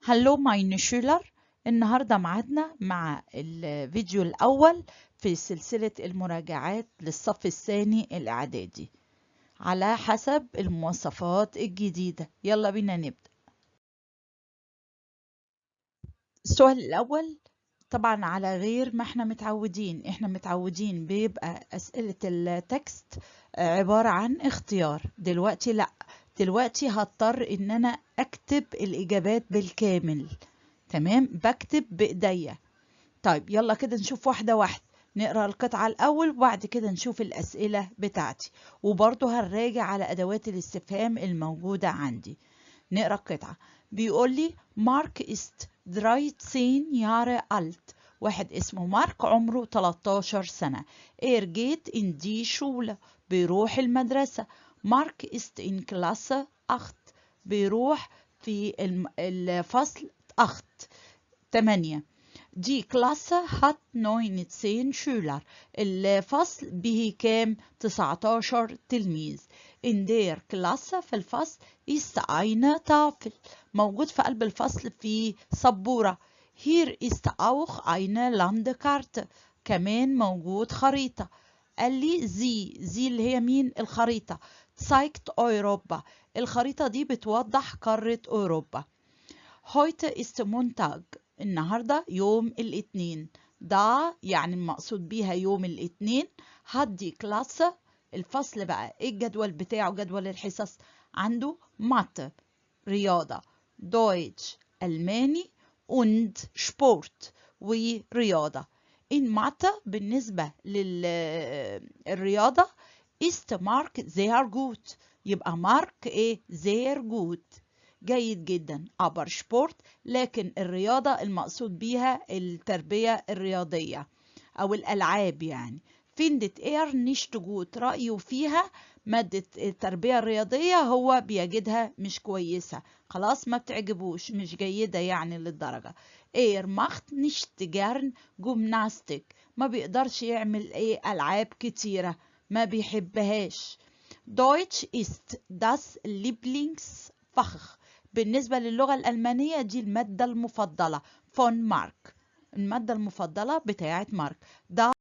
هلو ماين شولر. النهاردة معادنا مع الفيديو الأول في سلسلة المراجعات للصف الثاني الإعدادي على حسب المواصفات الجديدة. يلا بينا نبدأ. السؤال الأول طبعا على غير ما احنا متعودين بيبقى أسئلة التكست عبارة عن اختيار. دلوقتي لأ، دلوقتي هضطر ان انا اكتب الإجابات بالكامل. تمام، بكتب بإيديا. طيب يلا كده نشوف واحدة واحدة، نقرأ القطعة الأول وبعد كده نشوف الأسئلة بتاعتي، وبرضه هنراجع على أدوات الاستفهام الموجودة عندي. نقرأ القطعة. بيقول لي مارك ist 13 Jahre alt. واحد اسمه مارك عمره 13 سنة. geht in die Schule. بيروح المدرسة. مارك ist in Klasse 8. بيروح في الفصل 8. Die Klasse hat 19 Schüler. الفصل به كام؟ 19 تلميذ. In der Klasse في الفصل ist eine Tafel. موجود في قلب الفصل في سبورة. Hier ist auch eine Landkarte. كمان موجود خريطة. قال لي زي اللي هي مين؟ الخريطة. zeigt Europa. الخريطة دي بتوضح قارة أوروبا. Heute ist Montag. النهاردة يوم الاثنين. دا يعني المقصود بيها يوم الاثنين. هدي كلاسة. الفصل بقى ايه الجدول بتاعه؟ جدول الحصص عنده مات رياضة، دويتش ألماني، und سبورت ورياضة. in مات بالنسبة للرياضة ist مارك sehr gut. يبقى مارك ايه؟ sehr gut، جيد جدا. aber سبورت لكن الرياضة المقصود بيها التربية الرياضية أو الألعاب يعني. findet nicht gut. رأيه فيها مادة التربية الرياضية هو بيجدها مش كويسة، خلاص ما بتعجبوش، مش جيدة يعني للدرجة. macht nicht gern Gymnastik. ما بيقدرش يعمل ألعاب كتيرة، ما بيحبهاش. Deutsch ist das Lieblingsfach. بالنسبة للغة الألمانية دي المادة المفضلة von مارك، المادة المفضلة بتاعة مارك. دا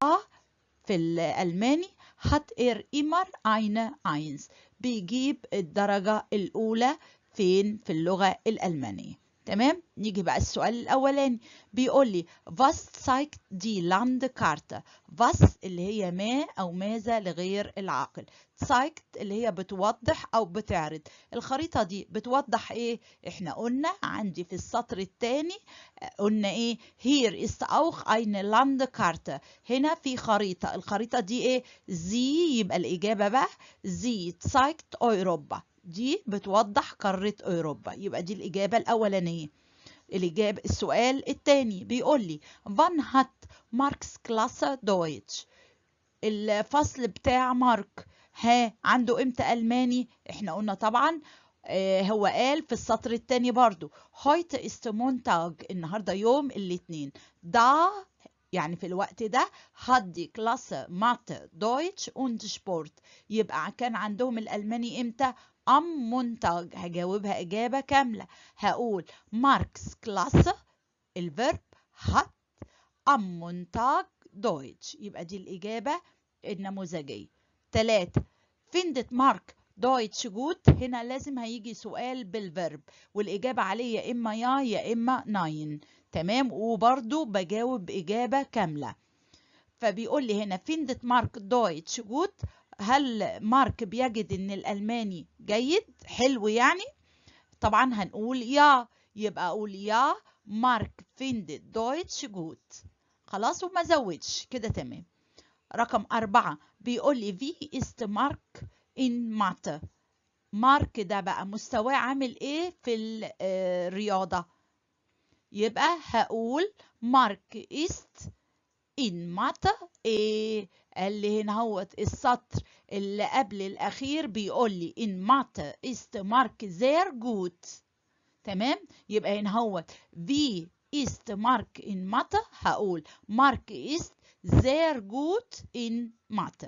في الألماني hat immer eine Eins. بيجيب الدرجة الأولى فين؟ في اللغة الألمانية. تمام، نيجي بقى السؤال الأولاني. بيقول لي was zeigt die Landkarte. was اللي هي ما أو ماذا لغير العاقل. zeigt اللي هي بتوضح أو بتعرض. الخريطة دي بتوضح إيه؟ إحنا قلنا عندي في السطر الثاني قلنا إيه؟ here ist auch eine Landkarte. هنا في خريطة. الخريطة دي إيه؟ زي، يبقى الإجابة بقى زي zeigt أوروبا. دي بتوضح قارة أوروبا، يبقى دي الإجابة الأولانية. الإجابة السؤال الثاني بيقول لي wann hat ماركس كلاسة دويتش. الفصل بتاع مارك عنده امتى ألماني؟ احنا قلنا طبعا هو قال في السطر الثاني برضو heute ist Montag. النهارده يوم الاثنين. دا يعني في الوقت ده هدي كلاسة مات دويتش und سبورت. يبقى كان عندهم الألماني امتى؟ ام مونتاج. هجاوبها إجابة كاملة، هقول ماركس كلاسة الفيرب هات ام مونتاج دويتش. يبقى دي الإجابة النموذجية. 3. فيندت مارك دويتش جوت. هنا لازم هيجي سؤال بالفيرب والإجابة عليه يا إما يا إما ناين. تمام، وبرضو بجاوب بإجابة كاملة. فبيقول لي هنا فيندت مارك دويتش جوت. هل مارك بيجد ان الألماني جيد حلو يعني؟ طبعا هنقول يا، يبقى اقول يا مارك فيندت دويتش جوت. خلاص وما زودش كده. تمام. رقم 4 بيقول لي في است مارك ان مات. مارك ده بقى مستواه عامل ايه في الرياضة؟ يبقى هقول مارك است إن مات إيه؟ قال لي هنا هوت السطر اللي قبل الأخير بيقول لي إن مات ist مارك زير جوت. تمام، يبقى هنا هوت في ist مارك إن مات هقول مارك ist زير جوت إن مات.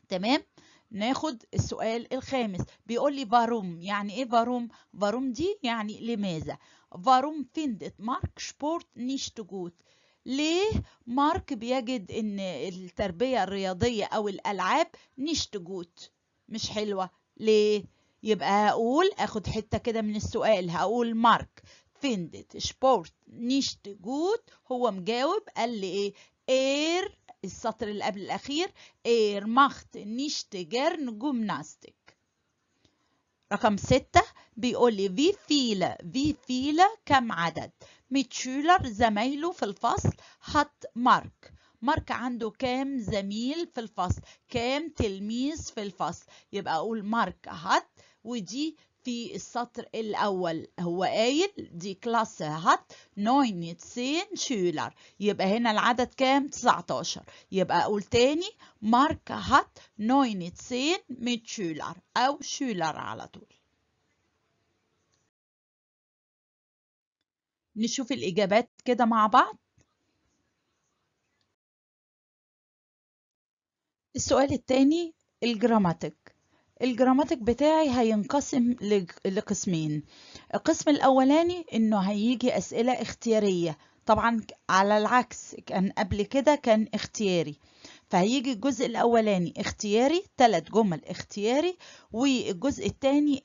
تمام، ناخد السؤال الخامس، بيقول لي فاروم. يعني ايه فاروم؟ فاروم دي يعني لماذا. فاروم findet مارك سبورت نيشت جوت. ليه مارك بيجد ان التربية الرياضية او الالعاب نيشت جوت مش حلوة؟ ليه؟ يبقى هقول اخد حتة كده من السؤال، هقول مارك findet سبورت نيشت جوت. هو مجاوب قال لي ايه؟ اير، السطر اللي قبل الأخير، er macht nicht gern Gymnastik. رقم 6 بيقول لي wie viele كم عدد mit Schüler زمايله في الفصل hat مارك. مارك عنده كام زميل في الفصل، كام تلميذ في الفصل؟ يبقى أقول مارك هات، ودي في السطر الأول هو قايل دي كلاس هات 19 شولر، يبقى هنا العدد كام؟ 19. يبقى أقول تاني مارك هات 19 mit شولر أو شولر على طول. نشوف الإجابات كده مع بعض. السؤال التاني الجراماتيك. الجراماتيك بتاعي هينقسم لقسمين. القسم الأولاني إنه هيجي أسئلة اختيارية، طبعا على العكس كان قبل كده كان اختياري. فهيجي الجزء الأولاني اختياري، 3 جمل اختياري، والجزء التاني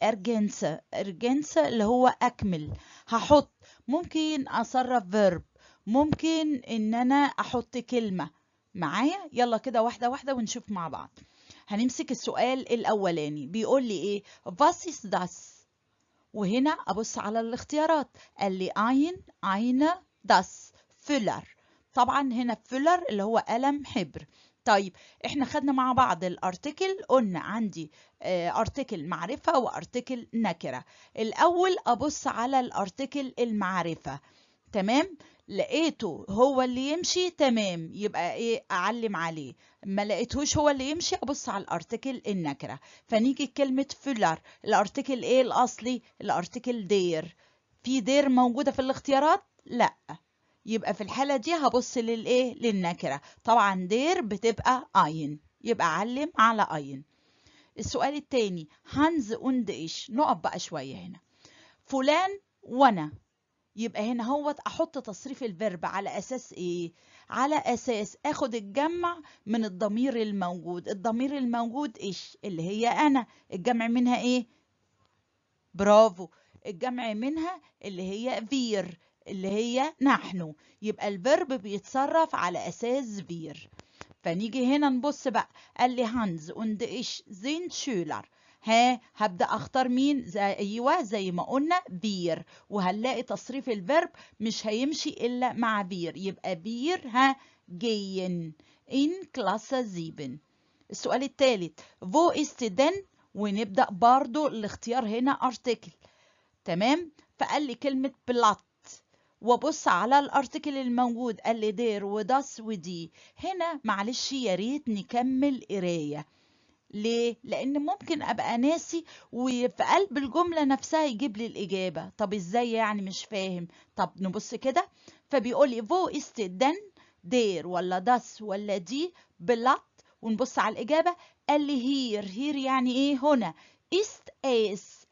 ارجنسة اللي هو أكمل. هحط، ممكن أصرف verb، ممكن إن أنا أحط كلمة معايا. يلا كده واحدة واحدة ونشوف مع بعض. هنمسك السؤال الأولاني بيقول لي إيه؟ Was ist das؟ وهنا أبص على الاختيارات، قال لي eine das Füller. طبعا هنا فيلر اللي هو قلم حبر. طيب احنا خدنا مع بعض الارتكل، قلنا عندي ارتكل معرفة وارتكل نكرة. الأول أبص على الارتكل المعرفة، تمام، لقيته هو اللي يمشي تمام يبقى ايه اعلم عليه، ما لقيتهوش هو اللي يمشي ابص على الارتكل النكره. فنيجي كلمه فيلر، الارتكل ايه الاصلي؟ الارتكل دير. في دير موجوده في الاختيارات؟ لا، يبقى في الحاله دي هبص للايه؟ للنكره. طبعا دير بتبقى اين، يبقى اعلم على اين. السؤال التاني هانز und ich. نقف بقى شويه هنا، فلان وانا. يبقى هنا هو احط تصريف الفيرب على اساس ايه؟ على اساس اخد الجمع من الضمير الموجود. الضمير الموجود ايش؟ اللي هي انا. الجمع منها ايه؟ برافو، الجمع منها اللي هي فير، اللي هي نحن. يبقى الفيرب بيتصرف على اساس فير. فنيجي هنا نبص بقى، قال لي هانز und ich sind Schüler. هبدأ اختار مين؟ ايوه زي ما قلنا بير، وهنلاقي تصريف الفيرب مش هيمشي الا مع بير، يبقى بير gehen in Klasse 7. السؤال الثالث wo ist denn؟ ونبدأ برضو الاختيار هنا ارتكل، تمام. فقال لي كلمة بلات، وابص على الارتكل الموجود، قال لي دير وداس ودي. هنا معلش يا ريت نكمل قرايه. ليه؟ لان ممكن ابقى ناسي وفي قلب الجمله نفسها يجيب لي الاجابه. طب ازاي يعني؟ مش فاهم. طب نبص كده، فبيقول لي فو است دن، دير ولا داس ولا دي بلات، ونبص على الاجابه. قال لي هير يعني ايه هنا؟ است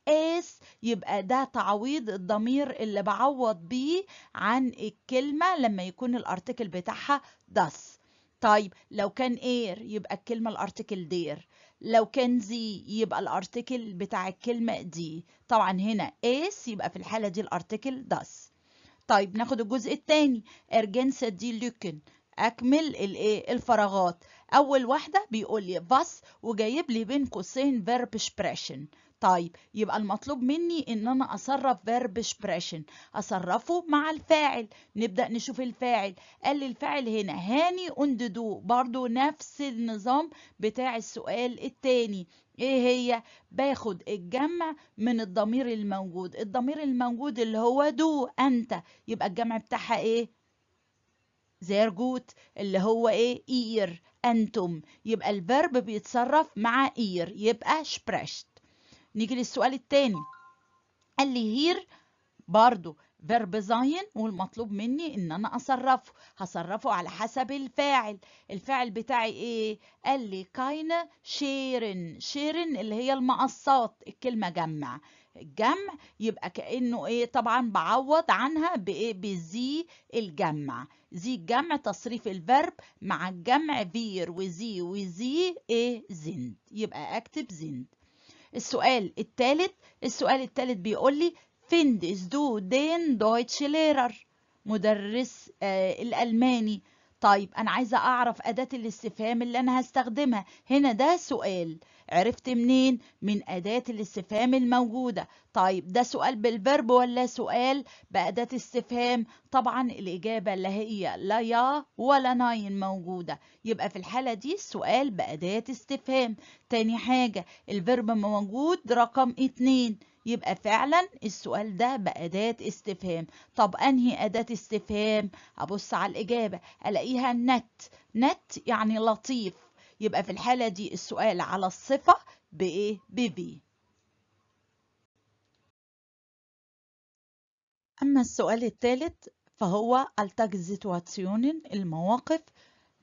اس يبقى ده تعويض الضمير اللي بعوض بيه عن الكلمة لما يكون الارتكل بتاعها das. طيب لو كان اير يبقى الكلمة الارتكل دير، لو كان زي يبقى الارتكل بتاع الكلمة دي. طبعا هنا اس يبقى في الحالة دي الارتكل das. طيب ناخد الجزء الثاني ارجنسة دي لوكن، اكمل الايه؟ الفراغات. اول واحده بيقول لي باس وجايب لي بين قوسين فيرب سبريشن. طيب يبقى المطلوب مني ان انا اصرف فيرب سبريشن، اصرفه مع الفاعل. نبدا نشوف الفاعل. قال لي الفاعل هنا هاني und دو، برضو نفس النظام بتاع السؤال الثاني. ايه هي؟ باخد الجمع من الضمير الموجود. الضمير الموجود اللي هو دو، انت، يبقى الجمع بتاعها ايه؟ زير جوت، اللي هو ايه؟ اير، انتم. يبقى الفيرب بيتصرف مع اير، يبقى شبرشت. نيجي للسؤال التاني، قال لي هير برضو فيرب sein والمطلوب مني ان انا هصرفه على حسب الفاعل. الفاعل بتاعي ايه؟ قال لي كاينه شيرن اللي هي المقصات، الكلمه جمع. الجمع يبقى كأنه ايه؟ طبعا بعوض عنها بايه؟ بزي الجمع. زي الجمع تصريف الفيرب مع الجمع فير وزي ايه؟ زند. يبقى اكتب زند. السؤال الثالث بيقول لي findest du den Deutsch Lehrer؟ مدرس الألماني. طيب أنا عايزة أعرف أداة الاستفهام اللي أنا هستخدمها هنا. ده سؤال، عرفت منين؟ من أداة الاستفهام الموجودة. طيب ده سؤال بالفيرب ولا سؤال بأداة استفهام؟ طبعا الإجابة اللي هي لا يا ولا ناين موجودة، يبقى في الحالة دي السؤال بأداة استفهام. تاني حاجة الفيرب موجود رقم 2، يبقى فعلا السؤال ده بأداة استفهام. طب أنهي أداة استفهام؟ أبص على الإجابة ألاقيها نت يعني لطيف، يبقى في الحالة دي السؤال على الصفة بإيه؟ بفي. أما السؤال الثالث فهو Alltagssituationen المواقف.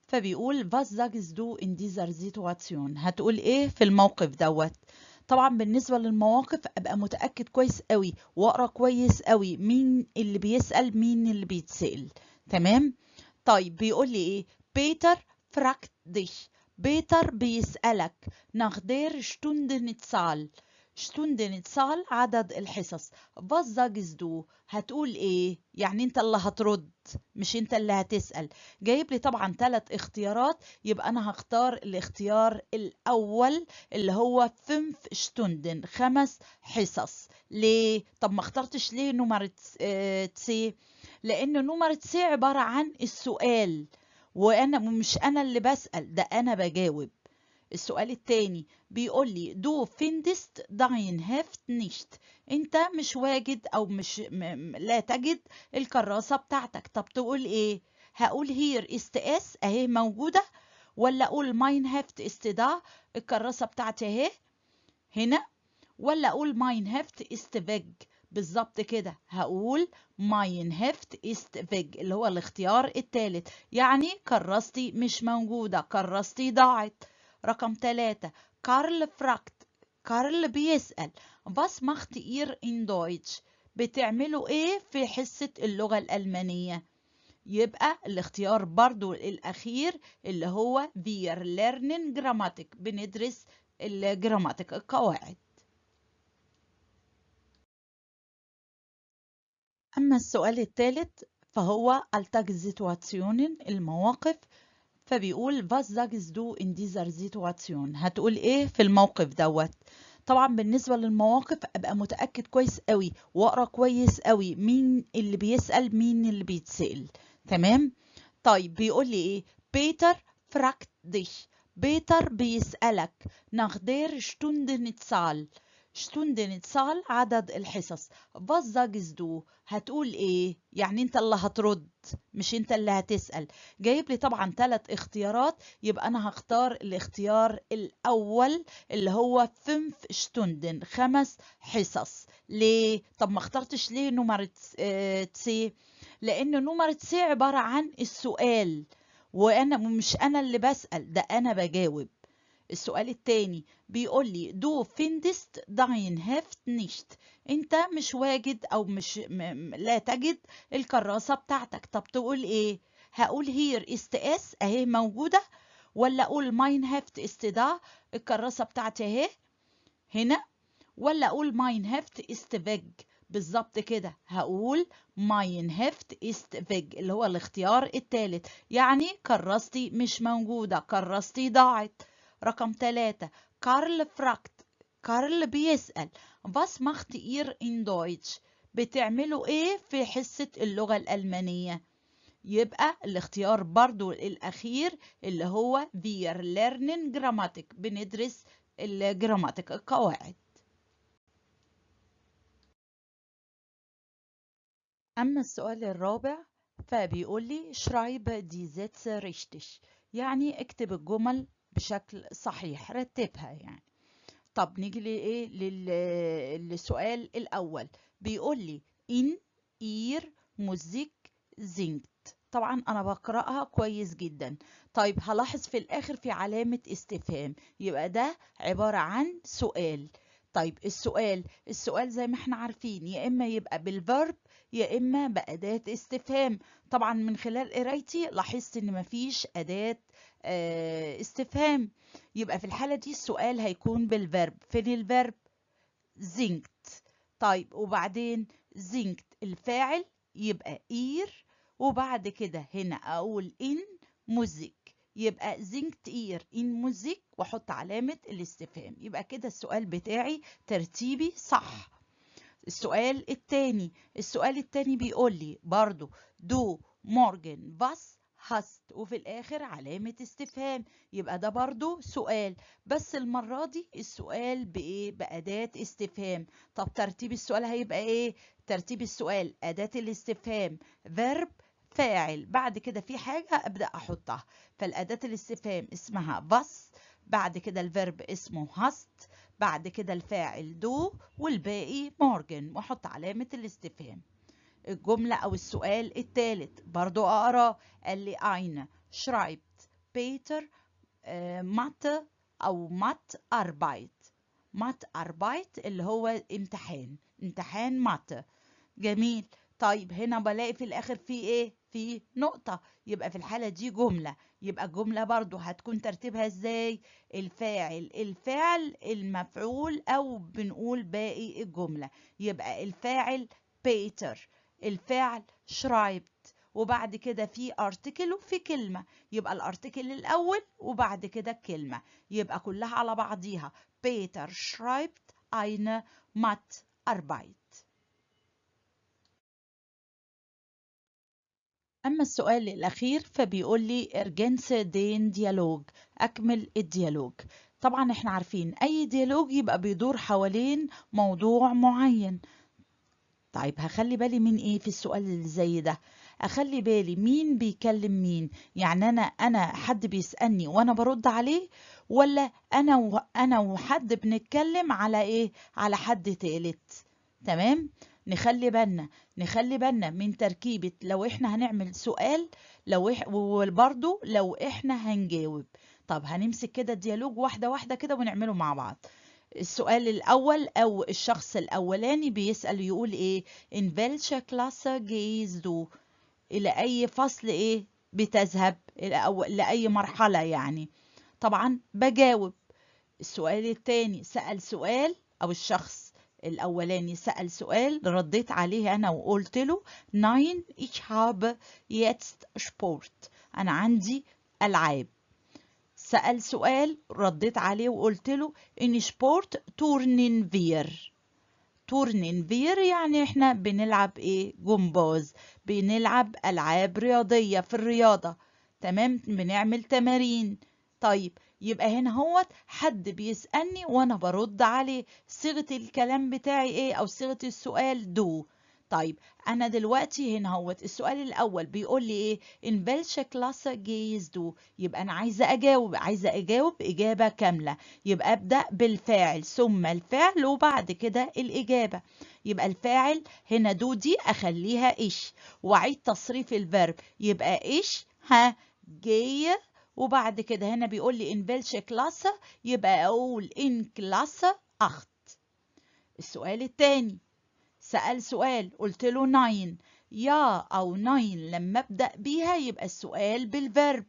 فبيقول was sagst du in dieser Situation؟ هتقول ايه في الموقف دوت؟ طبعا بالنسبة للمواقف ابقى متأكد كويس قوي واقرا كويس قوي مين اللي بيسأل مين اللي بيتسأل. تمام. طيب بيقول لي ايه؟ بيتر fragt dich. بيتر بيسألك nach der Stundenzahl. Stundenzahl عدد الحصص. was sagst du؟ هتقول ايه؟ يعني انت اللي هترد مش انت اللي هتسأل. جايب لي طبعا 3 اختيارات، يبقى انا هختار الاختيار الاول اللي هو 5 Stunden 5 حصص. ليه؟ طب ما اخترتش ليه نمرة سي؟ لان نمرة سي عبارة عن السؤال، وانا مش انا اللي بسأل، ده انا بجاوب. السؤال التاني بيقول لي دو فيندست داين هيفت نيشت. انت مش واجد او مش لا تجد الكراسة بتاعتك. طب تقول ايه؟ هقول هير است اس اهي موجودة، ولا اقول ماين هيفت است دا الكراسة بتاعتي اهي هنا، ولا اقول ماين هيفت است فيج؟ بالظبط كده هقول ماين هيفت است فيج اللي هو الاختيار الثالث، يعني كراستي مش موجودة، كراستي ضاعت. رقم 3 كارل فراكت. كارل بيسأل was macht ihr in Deutsch؟ بتعملوا ايه في حصة اللغة الألمانية؟ يبقى الاختيار برضو الأخير اللي هو wir lernen Grammatik، بندرس الجراماتيك القواعد. أما السؤال الثالث فهو Alltagssituationen المواقف. فبيقول was sagst du in dieser Situation؟ هتقول ايه في الموقف دوت؟ طبعا بالنسبة للمواقف ابقى متأكد كويس قوي واقرا كويس قوي مين اللي بيسأل مين اللي بيتسأل. تمام. طيب بيقول لي ايه؟ بيتر fragt dich. بيتر بيسألك nach der Stundenzahl. Stundenzahl عدد الحصص. was sagst du؟ هتقول ايه؟ يعني انت اللي هترد مش انت اللي هتسأل. جايب لي طبعا 3 اختيارات، يبقى انا هختار الاختيار الاول اللي هو 5 Stunden 5 حصص. ليه؟ طب ما اخترتش ليه نمرة سي؟ لان نمرة سي عبارة عن السؤال، وانا مش انا اللي بسأل، ده انا بجاوب. السؤال التاني بيقول لي دو فيندست داين هيفت نيشت. انت مش واجد او مش لا تجد الكراسة بتاعتك. طب تقول ايه؟ هقول هير است اس اهي موجودة، ولا اقول ماين هيفت است دا الكراسة بتاعتي اهي هنا، ولا اقول ماين هيفت است فيج؟ بالظبط كده هقول ماين هيفت است فيج اللي هو الاختيار الثالث، يعني كراستي مش موجودة، كراستي ضاعت. رقم 3 كارل فراكت. كارل بيسأل was macht ihr in Deutsch؟ بتعملوا ايه في حصة اللغة الألمانية؟ يبقى الاختيار برضو الأخير اللي هو wir lernen Grammatik، بندرس الجراماتيك القواعد. أما السؤال الرابع فبيقول لي schreibe die Sätze richtig، يعني اكتب الجمل بشكل صحيح، رتبها يعني. طب نيجي لإيه؟ للسؤال الأول بيقول لي in إير موزيك زينجت. طبعا أنا بقرأها كويس جدا. طيب هلاحظ في الآخر في علامة استفهام، يبقى ده عبارة عن سؤال. طيب السؤال زي ما احنا عارفين يا إما يبقى بالفيرب يا إما بأداة استفهام. طبعا من خلال قرايتي لاحظت إن مفيش أداة استفهام، يبقى في الحالة دي السؤال هيكون بالفيرب. فين الفيرب؟ زينجت. طيب وبعدين زينجت الفاعل يبقى إير، وبعد كده هنا أقول إن موزيك، يبقى زينجت إير إن موزيك وأحط علامة الاستفهام. يبقى كده السؤال بتاعي ترتيبي صح. السؤال التاني بيقول لي برضو دو مورجن باس هاست، وفي الآخر علامة استفهام، يبقى ده برضو سؤال، بس المرة دي السؤال بإيه؟ بأداة استفهام. طب ترتيب السؤال هيبقى إيه؟ ترتيب السؤال أداة الاستفهام verb فاعل، بعد كده في حاجة أبدأ أحطها، فالأداة الاستفهام اسمها باس، بعد كده الفيرب اسمه هاست، بعد كده الفاعل دو، والباقي مورجن، واحط علامة الاستفهام. الجملة أو السؤال الثالث برضو أقرأ. قال لي أين شرايبت بيتر مات أو مات أربايت. مات أربايت اللي هو امتحان مات. جميل. طيب هنا بلاقي في الآخر في إيه؟ في نقطة، يبقى في الحالة دي جملة. يبقى الجملة برضو هتكون ترتيبها إزاي؟ الفعل المفعول، أو بنقول باقي الجملة. يبقى الفاعل بيتر، الفعل شرايبت، وبعد كده في ارتكل وفي كلمة، يبقى الارتكل الأول وبعد كده الكلمة، يبقى كلها على بعضيها بيتر شرايبت eine Matharbeit. أما السؤال الأخير فبيقول لي ergänze den Dialog، أكمل الديالوج. طبعا احنا عارفين أي ديالوج يبقى بيدور حوالين موضوع معين. طيب هخلي بالي من إيه في السؤال اللي زي ده؟ أخلي بالي مين بيكلم مين، يعني أنا حد بيسألني وأنا برد عليه، ولا أنا وحد بنتكلم على إيه؟ على حد تالت. تمام. نخلي بالنا من تركيبة لو احنا هنعمل سؤال، وبرضه لو احنا هنجاوب. طب هنمسك كده الديالوج واحدة واحدة كده ونعمله مع بعض. السؤال الأول أو الشخص الأولاني بيسأل يقول إيه؟ In welche Klasse gehst du؟ إلى أي فصل إيه بتذهب؟ لأي مرحلة يعني. طبعا بجاوب. السؤال التاني سأل سؤال، أو الشخص الأولاني سأل سؤال رديت عليه أنا وقلت له Nein, ich habe jetzt Sport، أنا عندي ألعاب. سأل سؤال رديت عليه وقلت له إن سبورت تورنين فير. تورنين فير يعني إحنا بنلعب إيه؟ جمباز، بنلعب ألعاب رياضية في الرياضة. تمام، بنعمل تمارين. طيب يبقى هنا هو حد بيسألني وأنا برد عليه، صيغة الكلام بتاعي إيه أو صيغة السؤال دو. طيب أنا دلوقتي هنا هو السؤال الأول بيقول لي إيه؟ إن welche Klasse gehst du؟ يبقى أنا عايزة أجاوب إجابة كاملة، يبقى أبدأ بالفاعل ثم الفعل وبعد كده الإجابة. يبقى الفاعل هنا دو دي أخليها إيش، وأعيد تصريف الفيرب يبقى إيش جاي، وبعد كده هنا بيقول لي إن welche Klasse يبقى أقول إن كلاسة أخت. السؤال الثاني سأل سؤال قلت له ناين، يا أو ناين لما أبدأ بيها يبقى السؤال بالفيرب.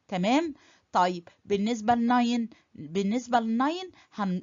تمام. طيب بالنسبة للناين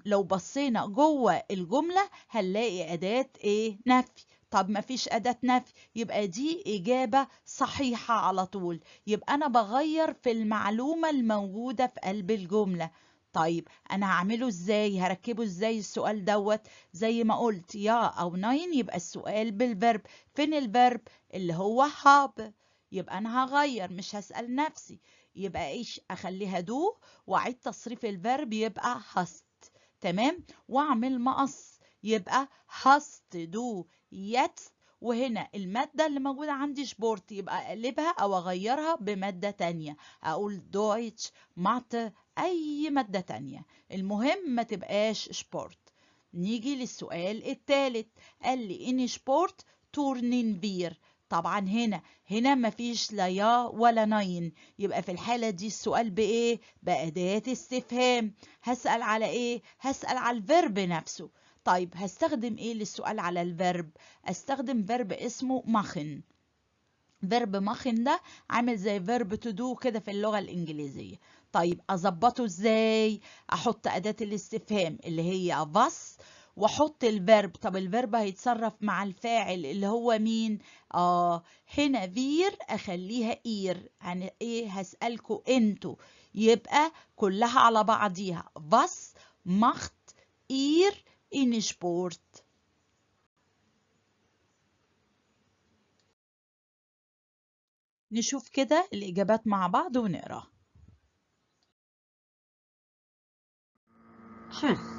لو بصينا جوه الجملة هنلاقي أداة إيه؟ نفي. طب ما فيش أداة نفي، يبقى دي إجابة صحيحة على طول، يبقى أنا بغير في المعلومة الموجودة في قلب الجملة. طيب أنا هعمله إزاي؟ هركبه إزاي السؤال دوت؟ زي ما قلت يا أو ناين يبقى السؤال بالفيرب. فين الفيرب؟ اللي هو هاب. يبقى أنا هغير مش هسأل نفسي، يبقى إيش أخليها دو وأعيد تصريف الفيرب يبقى هست. تمام. وأعمل مقص يبقى هست دو يتس، وهنا المادة اللي موجودة عندي شبورت يبقى أقلبها أو أغيرها بمادة تانية، أقول دويتش مات أي مادة تانية، المهم ما تبقاش شبورت. نيجي للسؤال الثالث. قال لي إن شبورت turnen wir. طبعا هنا مفيش لا يا ولا ناين، يبقى في الحالة دي السؤال بإيه؟ بأداة استفهام. هسأل على إيه؟ هسأل على الفيرب نفسه. طيب هستخدم إيه للسؤال على الفيرب؟ أستخدم فيرب اسمه machen. فيرب ماخن ده عامل زي فيرب تو دو كده في اللغة الإنجليزية. طيب أظبطه إزاي؟ أحط أداة الاستفهام اللي هي was وأحط الفيرب. طب الفيرب هيتصرف مع الفاعل اللي هو مين؟ هنا فير أخليها إير. يعني إيه؟ هسألكوا أنتوا. يبقى كلها على بعضيها was macht ihr in Sport. نشوف كده الإجابات مع بعض ونقرأ. Tschüss.